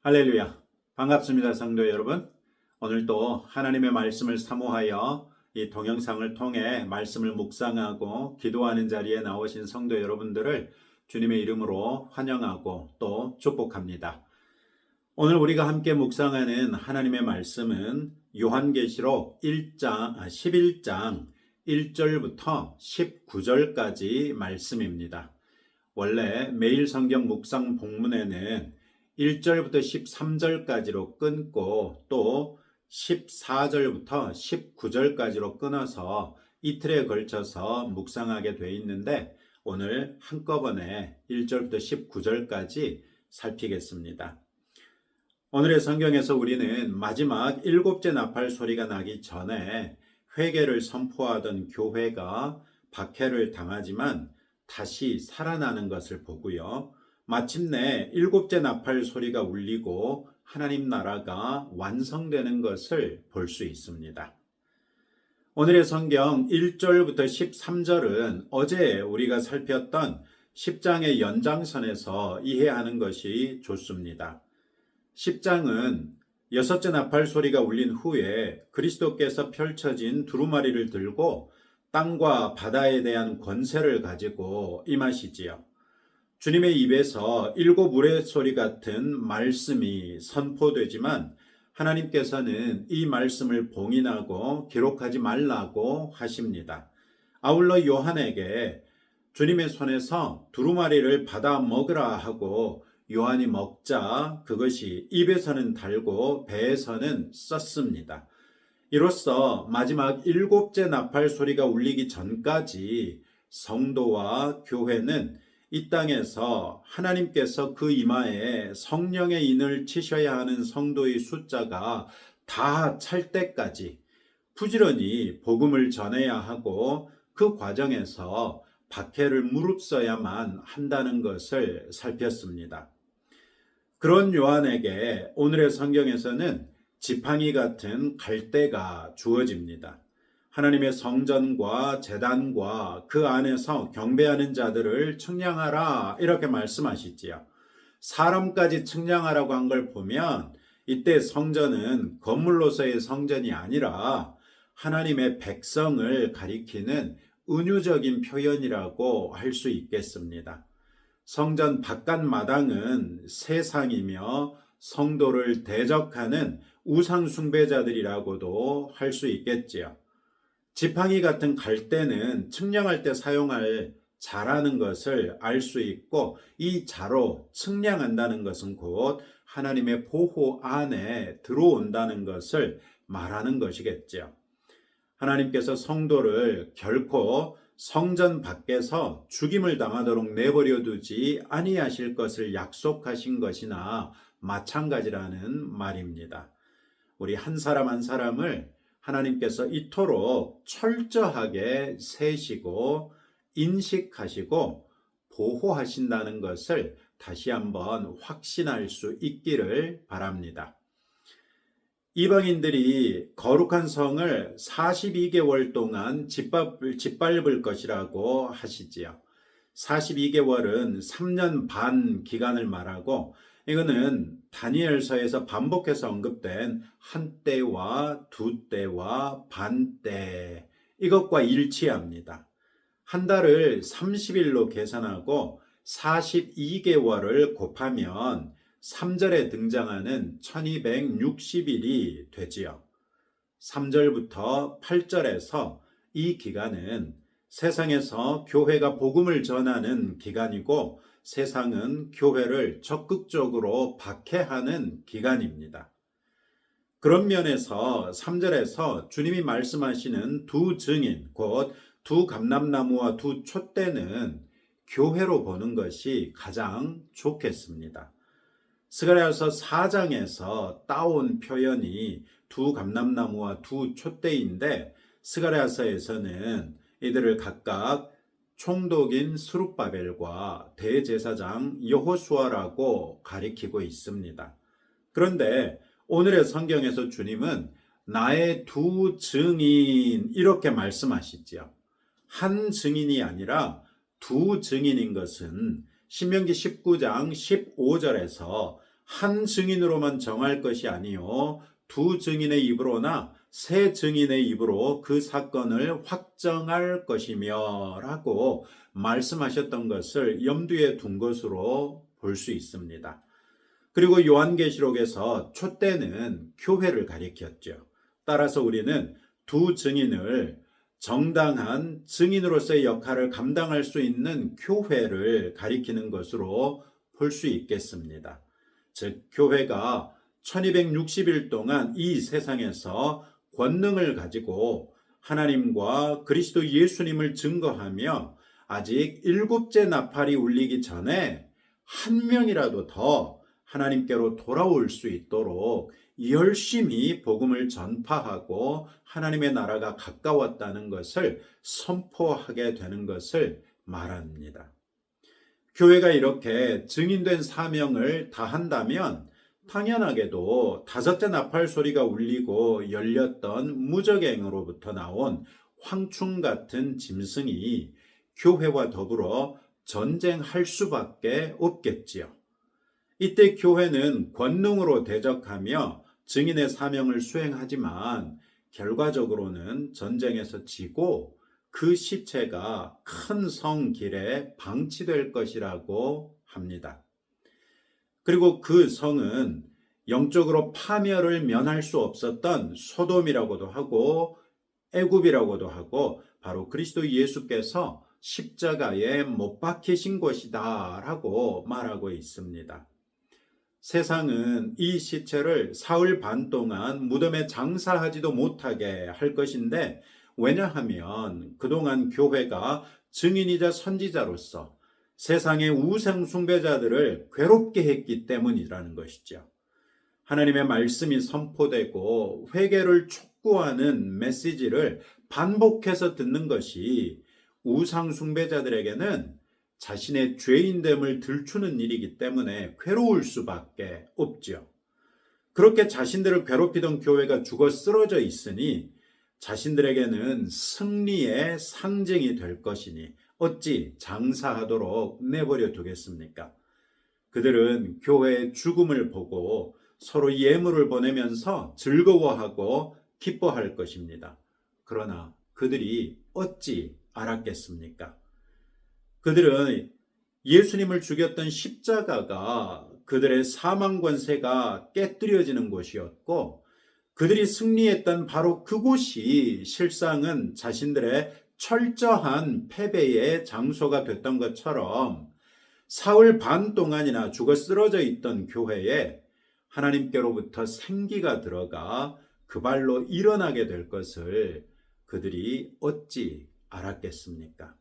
할렐루야. 반갑습니다, 성도 여러분. 오늘도 하나님의 말씀을 사모하여 이 동영상을 통해 말씀을 묵상하고 기도하는 자리에 나오신 성도 여러분들을 주님의 이름으로 환영하고 또 축복합니다. 오늘 우리가 함께 묵상하는 하나님의 말씀은 요한계시록 11장 1절부터 19절까지 말씀입니다. 원래 매일 성경 묵상 본문에는 1절부터 13절까지로 끊고 또 14절부터 19절까지로 끊어서 이틀에 걸쳐서 묵상하게 돼 있는데 오늘 한꺼번에 1절부터 19절까지 살피겠습니다. 오늘의 성경에서 우리는 마지막 일곱째 나팔 소리가 나기 전에 회개를 선포하던 교회가 박해를 당하지만 다시 살아나는 것을 보고요. 마침내 일곱째 나팔 소리가 울리고 하나님 나라가 완성되는 것을 볼 수 있습니다. 오늘의 성경 1절부터 13절은 어제 우리가 살폈던 10장의 연장선에서 이해하는 것이 좋습니다. 10장은 여섯째 나팔 소리가 울린 후에 그리스도께서 펼쳐진 두루마리를 들고 땅과 바다에 대한 권세를 가지고 임하시지요. 주님의 입에서 일곱 우레소리 같은 말씀이 선포되지만 하나님께서는 이 말씀을 봉인하고 기록하지 말라고 하십니다. 아울러 요한에게 주님의 손에서 두루마리를 받아 먹으라 하고 요한이 먹자 그것이 입에서는 달고 배에서는 썼습니다. 이로써 마지막 일곱째 나팔 소리가 울리기 전까지 성도와 교회는 이 땅에서 하나님께서 그 이마에 성령의 인을 치셔야 하는 성도의 숫자가 다 찰 때까지 부지런히 복음을 전해야 하고 그 과정에서 박해를 무릅써야만 한다는 것을 살폈습니다. 그런 요한에게 오늘의 성경에서는 지팡이 같은 갈대가 주어집니다. 하나님의 성전과 제단과 그 안에서 경배하는 자들을 측량하라 이렇게 말씀하시지요. 사람까지 측량하라고 한 걸 보면 이때 성전은 건물로서의 성전이 아니라 하나님의 백성을 가리키는 은유적인 표현이라고 할 수 있겠습니다. 성전 바깥 마당은 세상이며 성도를 대적하는 우상 숭배자들이라고도 할 수 있겠지요. 지팡이 같은 갈대는 측량할 때 사용할 자라는 것을 알 수 있고 이 자로 측량한다는 것은 곧 하나님의 보호 안에 들어온다는 것을 말하는 것이겠죠. 하나님께서 성도를 결코 성전 밖에서 죽임을 당하도록 내버려 두지 아니하실 것을 약속하신 것이나 마찬가지라는 말입니다. 우리 한 사람 한 사람을 하나님께서 이토록 철저하게 세시고 인식하시고 보호하신다는 것을 다시 한번 확신할 수 있기를 바랍니다. 이방인들이 거룩한 성을 42개월 동안 짓밟을 것이라고 하시지요. 42개월은 3년 반 기간을 말하고 이거는 다니엘서에서 반복해서 언급된 한때와 두때와 반때 이것과 일치합니다. 한 달을 30일로 계산하고 42개월을 곱하면 3절에 등장하는 1260일이 되지요. 3절부터 8절에서 이 기간은 세상에서 교회가 복음을 전하는 기간이고 세상은 교회를 적극적으로 박해하는 기간입니다. 그런 면에서 3절에서 주님이 말씀하시는 두 증인, 곧 두 감람나무와 두 촛대는 교회로 보는 것이 가장 좋겠습니다. 스가랴서 4장에서 따온 표현이 두 감람나무와 두 촛대인데 스가랴서에서는 이들을 각각 총독인 스룹바벨과 대제사장 여호수아라고 가리키고 있습니다. 그런데 오늘의 성경에서 주님은 나의 두 증인 이렇게 말씀하시지요. 한 증인이 아니라 두 증인인 것은 신명기 19장 15절에서 한 증인으로만 정할 것이 아니요 두 증인의 입으로나 세 증인의 입으로 그 사건을 확정할 것이며 라고 말씀하셨던 것을 염두에 둔 것으로 볼 수 있습니다. 그리고 요한계시록에서 촛대는 교회를 가리켰죠. 따라서 우리는 두 증인을 정당한 증인으로서의 역할을 감당할 수 있는 교회를 가리키는 것으로 볼 수 있겠습니다. 즉, 교회가 1260일 동안 이 세상에서 권능을 가지고 하나님과 그리스도 예수님을 증거하며 아직 일곱째 나팔이 울리기 전에 한 명이라도 더 하나님께로 돌아올 수 있도록 열심히 복음을 전파하고 하나님의 나라가 가까웠다는 것을 선포하게 되는 것을 말합니다. 교회가 이렇게 증인된 사명을 다한다면 당연하게도 다섯째 나팔 소리가 울리고 열렸던 무적행으로부터 나온 황충 같은 짐승이 교회와 더불어 전쟁할 수밖에 없겠지요. 이때 교회는 권능으로 대적하며 증인의 사명을 수행하지만 결과적으로는 전쟁에서 지고 그 시체가 큰 성 길에 방치될 것이라고 합니다. 그리고 그 성은 영적으로 파멸을 면할 수 없었던 소돔이라고도 하고 애굽이라고도 하고 바로 그리스도 예수께서 십자가에 못 박히신 곳이다 라고 말하고 있습니다. 세상은 이 시체를 사흘 반 동안 무덤에 장사하지도 못하게 할 것인데, 왜냐하면 그동안 교회가 증인이자 선지자로서 세상의 우상 숭배자들을 괴롭게 했기 때문이라는 것이죠. 하나님의 말씀이 선포되고 회개를 촉구하는 메시지를 반복해서 듣는 것이 우상 숭배자들에게는 자신의 죄인됨을 들추는 일이기 때문에 괴로울 수밖에 없죠. 그렇게 자신들을 괴롭히던 교회가 죽어 쓰러져 있으니 자신들에게는 승리의 상징이 될 것이니 어찌 장사하도록 내버려 두겠습니까? 그들은 교회의 죽음을 보고 서로 예물을 보내면서 즐거워하고 기뻐할 것입니다. 그러나 그들이 어찌 알았겠습니까? 그들은 예수님을 죽였던 십자가가 그들의 사망 권세가 깨뜨려지는 곳이었고, 그들이 승리했던 바로 그곳이 실상은 자신들의 철저한 패배의 장소가 됐던 것처럼 사흘 반 동안이나 죽어 쓰러져 있던 교회에 하나님께로부터 생기가 들어가 그 발로 일어나게 될 것을 그들이 어찌 알았겠습니까?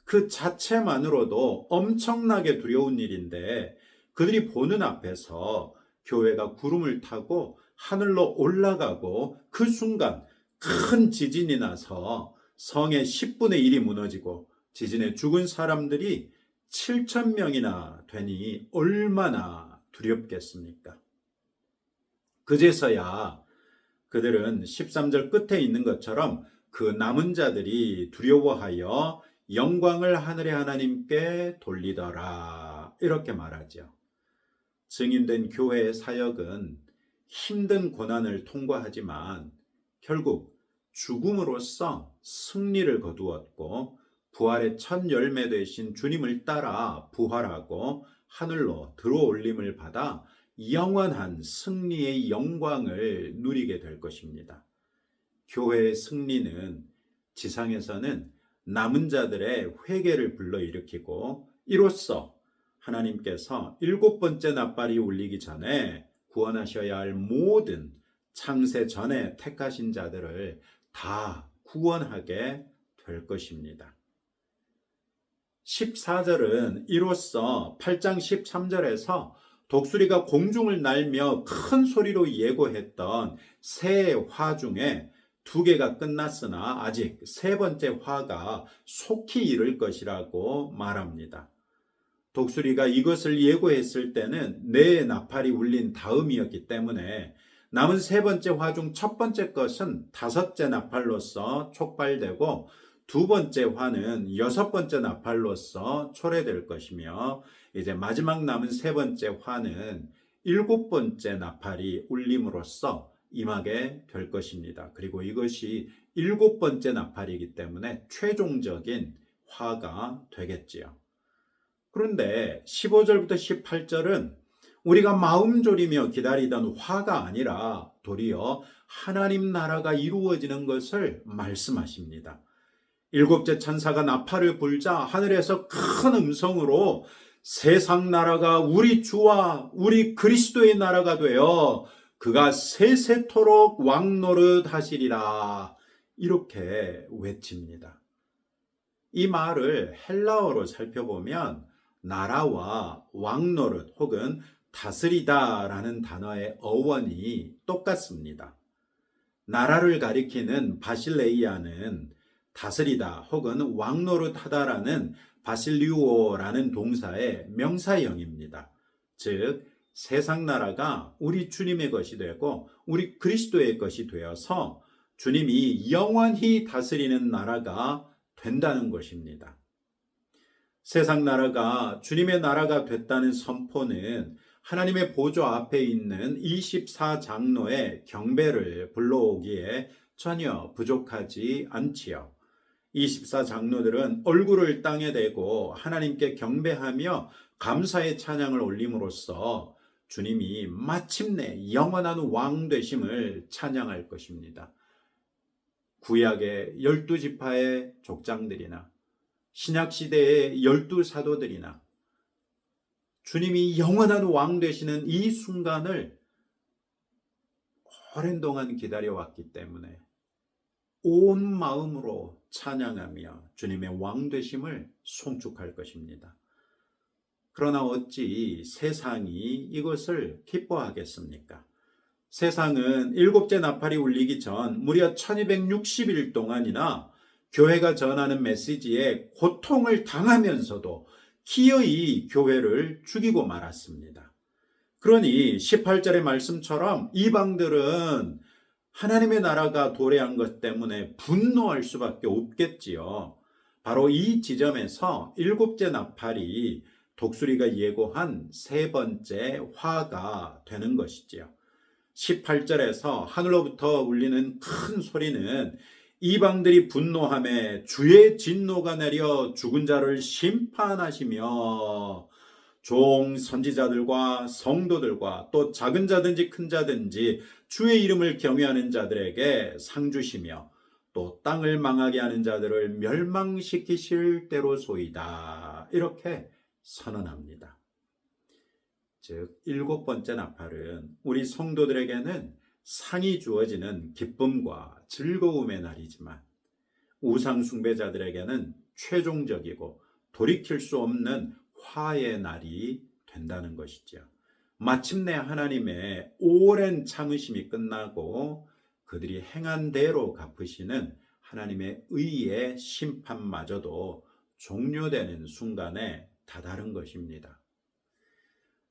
그 자체만으로도 엄청나게 두려운 일인데, 그들이 보는 앞에서 교회가 구름을 타고 하늘로 올라가고 그 순간 큰 지진이 나서 성의 10분의 1이 무너지고 지진에 죽은 사람들이 7,000명이나 되니 얼마나 두렵겠습니까? 그제서야 그들은 13절 끝에 있는 것처럼 그 남은 자들이 두려워하여 영광을 하늘의 하나님께 돌리더라 이렇게 말하죠. 증인된 교회의 사역은 힘든 고난을 통과하지만 결국 죽음으로써 승리를 거두었고, 부활의 첫 열매 되신 주님을 따라 부활하고 하늘로 들어올림을 받아 영원한 승리의 영광을 누리게 될 것입니다. 교회의 승리는 지상에서는 남은 자들의 회개를 불러일으키고, 이로써 하나님께서 일곱 번째 나팔이 울리기 전에 구원하셔야 할 모든 창세 전에 택하신 자들을 다 구원하게 될 것입니다. 14절은 이로써 8장 13절에서 독수리가 공중을 날며 큰 소리로 예고했던 세 화 중에 2개가 끝났으나 아직 세 번째 화가 속히 이를 것이라고 말합니다. 독수리가 이것을 예고했을 때는 네 나팔이 울린 다음이었기 때문에 남은 세 번째 화 중 첫 번째 것은 다섯째 나팔로서 촉발되고, 두 번째 화는 여섯 번째 나팔로서 초래될 것이며, 이제 마지막 남은 세 번째 화는 7번째 나팔이 울림으로써 임하게 될 것입니다. 그리고 이것이 7번째 나팔이기 때문에 최종적인 화가 되겠지요. 그런데 15절부터 18절은 우리가 마음 졸이며 기다리던 화가 아니라 도리어 하나님 나라가 이루어지는 것을 말씀하십니다. 7째 천사가 나팔을 불자 하늘에서 큰 음성으로 세상 나라가 우리 주와 우리 그리스도의 나라가 되어 그가 세세토록 왕노릇 하시리라, 이렇게 외칩니다. 이 말을 헬라어로 살펴보면 나라와 왕노릇 혹은 다스리다라는 단어의 어원이 똑같습니다. 나라를 가리키는 바실레이아는 다스리다 혹은 왕노릇하다라는 바실리오라는 동사의 명사형입니다. 즉 세상 나라가 우리 주님의 것이 되고 우리 그리스도의 것이 되어서 주님이 영원히 다스리는 나라가 된다는 것입니다. 세상 나라가 주님의 나라가 됐다는 선포는 하나님의 보좌 앞에 있는 24장로의 경배를 불러오기에 전혀 부족하지 않지요. 24장로들은 얼굴을 땅에 대고 하나님께 경배하며 감사의 찬양을 올림으로써 주님이 마침내 영원한 왕 되심을 찬양할 것입니다. 구약의 12지파의 족장들이나 신약시대의 12사도들이나 주님이 영원한 왕 되시는 이 순간을 오랜 동안 기다려왔기 때문에 온 마음으로 찬양하며 주님의 왕 되심을 송축할 것입니다. 그러나 어찌 세상이 이것을 기뻐하겠습니까? 세상은 7째 나팔이 울리기 전 무려 1260일 동안이나 교회가 전하는 메시지에 고통을 당하면서도 기어이 교회를 죽이고 말았습니다. 그러니 18절의 말씀처럼 이방들은 하나님의 나라가 도래한 것 때문에 분노할 수밖에 없겠지요. 바로 이 지점에서 7째 나팔이 독수리가 예고한 3번째 화가 되는 것이지요. 18절에서 하늘로부터 울리는 큰 소리는 이방들이 분노하며 주의 진노가 내려 죽은 자를 심판하시며 종 선지자들과 성도들과 또 작은 자든지 큰 자든지 주의 이름을 경외하는 자들에게 상 주시며 또 땅을 망하게 하는 자들을 멸망시키실 때로소이다, 이렇게 선언합니다. 즉 7번째 나팔은 우리 성도들에게는 상이 주어지는 기쁨과 즐거움의 날이지만 우상 숭배자들에게는 최종적이고 돌이킬 수 없는 화의 날이 된다는 것이죠. 마침내 하나님의 오랜 참으심이 끝나고 그들이 행한 대로 갚으시는 하나님의 의의 심판마저도 종료되는 순간에 다다른 것입니다.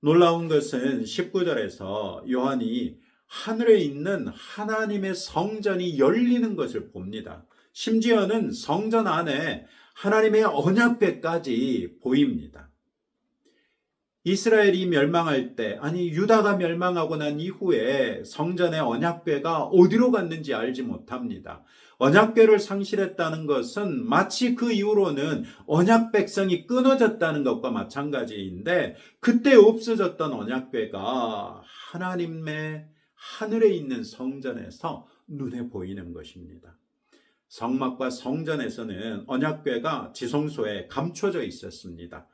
놀라운 것은 19절에서 요한이 하늘에 있는 하나님의 성전이 열리는 것을 봅니다. 심지어는 성전 안에 하나님의 언약궤까지 보입니다. 이스라엘이 멸망할 때, 아니 유다가 멸망하고 난 이후에 성전의 언약궤가 어디로 갔는지 알지 못합니다. 언약궤를 상실했다는 것은 마치 그 이후로는 언약 백성이 끊어졌다는 것과 마찬가지인데, 그때 없어졌던 언약궤가 하나님의 하늘에 있는 성전에서 눈에 보이는 것입니다. 성막과 성전에서는 언약궤가 지성소에 감춰져 있었습니다.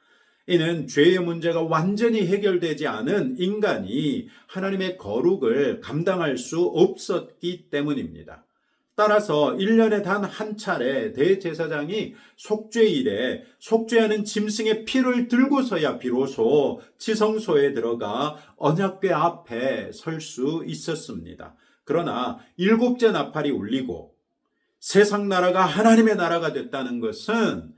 이는 죄의 문제가 완전히 해결되지 않은 인간이 하나님의 거룩을 감당할 수 없었기 때문입니다. 따라서 1년에 단 한 차례 대제사장이 속죄일에 속죄하는 짐승의 피를 들고서야 비로소 지성소에 들어가 언약궤 앞에 설 수 있었습니다. 그러나 7째 나팔이 울리고 세상 나라가 하나님의 나라가 됐다는 것은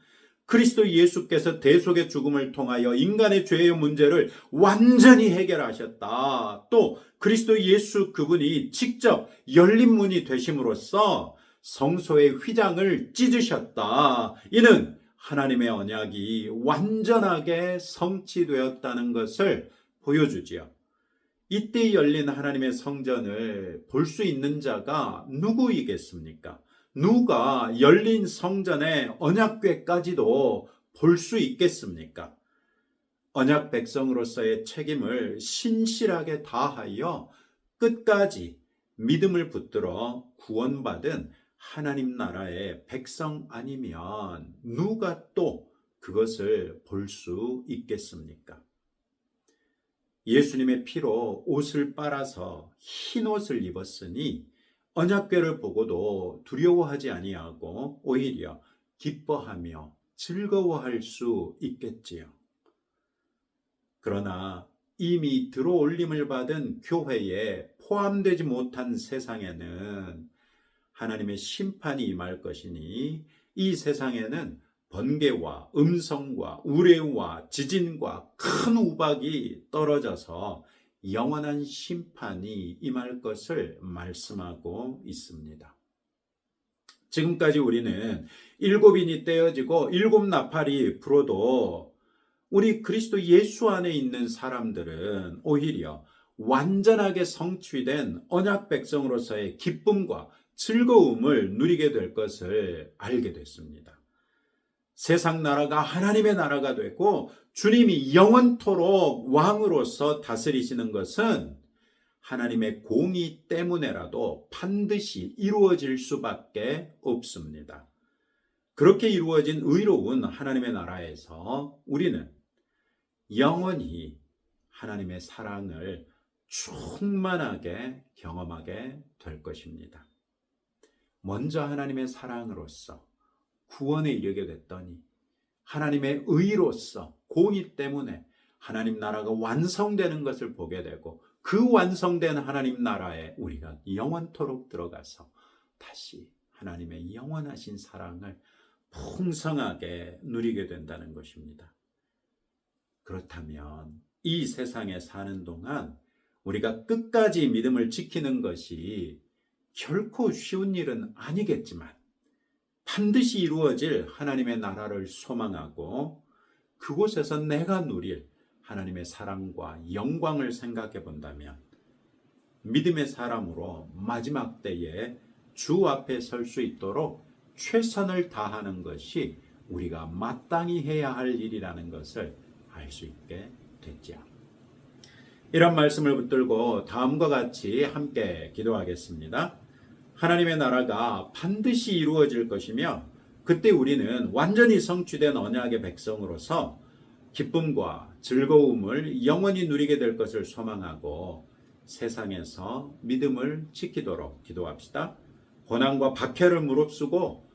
그리스도 예수께서 대속의 죽음을 통하여 인간의 죄의 문제를 완전히 해결하셨다. 또 그리스도 예수 그분이 직접 열린 문이 되심으로써 성소의 휘장을 찢으셨다. 이는 하나님의 언약이 완전하게 성취되었다는 것을 보여주지요. 이때 열린 하나님의 성전을 볼 수 있는 자가 누구이겠습니까? 누가 열린 성전의 언약궤까지도 볼 수 있겠습니까? 언약 백성으로서의 책임을 신실하게 다하여 끝까지 믿음을 붙들어 구원받은 하나님 나라의 백성 아니면 누가 또 그것을 볼 수 있겠습니까? 예수님의 피로 옷을 빨아서 흰 옷을 입었으니 언약궤를 보고도 두려워하지 아니하고 오히려 기뻐하며 즐거워할 수 있겠지요. 그러나 이미 들어올림을 받은 교회에 포함되지 못한 세상에는 하나님의 심판이 임할 것이니 이 세상에는 번개와 음성과 우레와 지진과 큰 우박이 떨어져서 영원한 심판이 임할 것을 말씀하고 있습니다. 지금까지 우리는 7인이 떼어지고 7나팔이 불어도 우리 그리스도 예수 안에 있는 사람들은 오히려 완전하게 성취된 언약 백성으로서의 기쁨과 즐거움을 누리게 될 것을 알게 됐습니다. 세상 나라가 하나님의 나라가 되고 주님이 영원토록 왕으로서 다스리시는 것은 하나님의 공의 때문에라도 반드시 이루어질 수밖에 없습니다. 그렇게 이루어진 의로운 하나님의 나라에서 우리는 영원히 하나님의 사랑을 충만하게 경험하게 될 것입니다. 먼저 하나님의 사랑으로서 구원에 이르게 됐더니 하나님의 의로서 공의 때문에 하나님 나라가 완성되는 것을 보게 되고 그 완성된 하나님 나라에 우리가 영원토록 들어가서 다시 하나님의 영원하신 사랑을 풍성하게 누리게 된다는 것입니다. 그렇다면 이 세상에 사는 동안 우리가 끝까지 믿음을 지키는 것이 결코 쉬운 일은 아니겠지만 반드시 이루어질 하나님의 나라를 소망하고 그곳에서 내가 누릴 하나님의 사랑과 영광을 생각해 본다면 믿음의 사람으로 마지막 때에 주 앞에 설 수 있도록 최선을 다하는 것이 우리가 마땅히 해야 할 일이라는 것을 알 수 있게 됐죠. 이런 말씀을 붙들고 다음과 같이 함께 기도하겠습니다. 하나님의 나라가 반드시 이루어질 것이며 그때 우리는 완전히 성취된 언약의 백성으로서 기쁨과 즐거움을 영원히 누리게 될 것을 소망하고 세상에서 믿음을 지키도록 기도합시다. 고난과 박해를 무릅쓰고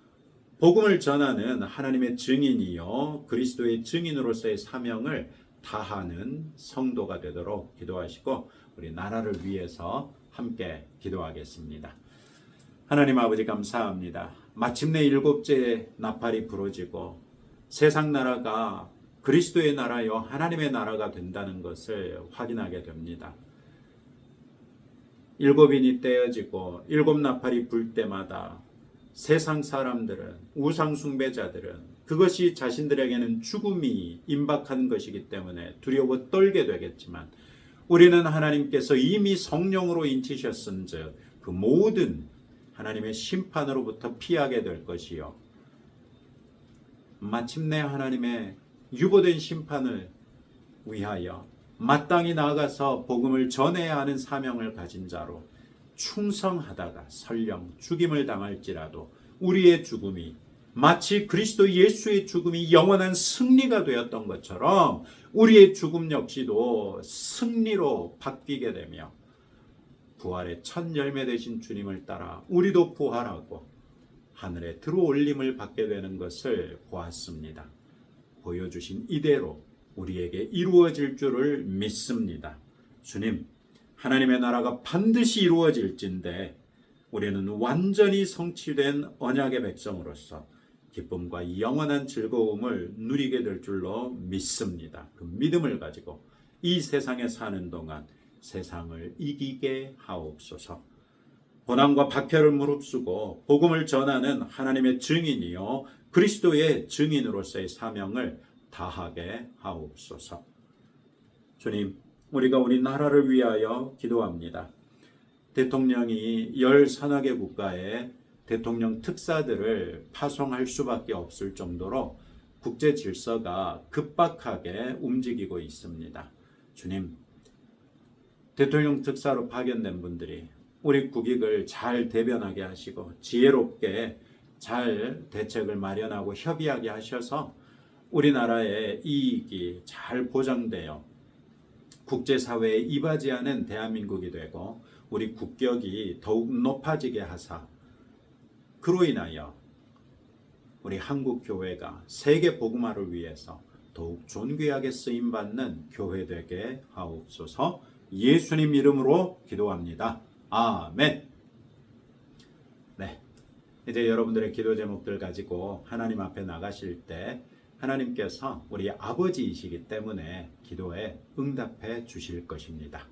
복음을 전하는 하나님의 증인이요 그리스도의 증인으로서의 사명을 다하는 성도가 되도록 기도하시고 우리 나라를 위해서 함께 기도하겠습니다. 하나님 아버지 감사합니다. 마침내 7째 나팔이 부러지고 세상 나라가 그리스도의 나라요 하나님의 나라가 된다는 것을 확인하게 됩니다. 7인이 떼어지고 7나팔이 불 때마다 세상 사람들은 우상 숭배자들은 그것이 자신들에게는 죽음이 임박한 것이기 때문에 두려워 떨게 되겠지만 우리는 하나님께서 이미 성령으로 인치셨은즉 그 모든 하나님의 심판으로부터 피하게 될 것이요 마침내 하나님의 유보된 심판을 위하여 마땅히 나아가서 복음을 전해야 하는 사명을 가진 자로 충성하다가 설령 죽임을 당할지라도 우리의 죽음이 마치 그리스도 예수의 죽음이 영원한 승리가 되었던 것처럼 우리의 죽음 역시도 승리로 바뀌게 되며 부활의 첫 열매 되신 주님을 따라 우리도 부활하고 하늘에 들어올림을 받게 되는 것을 보았습니다. 보여주신 이대로 우리에게 이루어질 줄을 믿습니다. 주님, 하나님의 나라가 반드시 이루어질진데 우리는 완전히 성취된 언약의 백성으로서 기쁨과 영원한 즐거움을 누리게 될 줄로 믿습니다. 그 믿음을 가지고 이 세상에 사는 동안 세상을 이기게 하옵소서. 고난과 박해를 무릅쓰고 복음을 전하는 하나님의 증인이요 그리스도의 증인으로서의 사명을 다하게 하옵소서. 주님, 우리가 우리나라를 위하여 기도합니다. 대통령이 13개 국가에 대통령 특사들을 파송할 수밖에 없을 정도로 국제 질서가 급박하게 움직이고 있습니다. 주님, 대통령 특사로 파견된 분들이 우리 국익을 잘 대변하게 하시고 지혜롭게 잘 대책을 마련하고 협의하게 하셔서 우리나라의 이익이 잘 보장되어 국제사회에 이바지하는 대한민국이 되고 우리 국격이 더욱 높아지게 하사 그로 인하여 우리 한국교회가 세계 복음화를 위해서 더욱 존귀하게 쓰임받는 교회 되게 하옵소서. 예수님 이름으로 기도합니다. 아멘. 네, 이제 여러분들의 기도 제목들 가지고 하나님 앞에 나가실 때 하나님께서 우리 아버지이시기 때문에 기도에 응답해 주실 것입니다.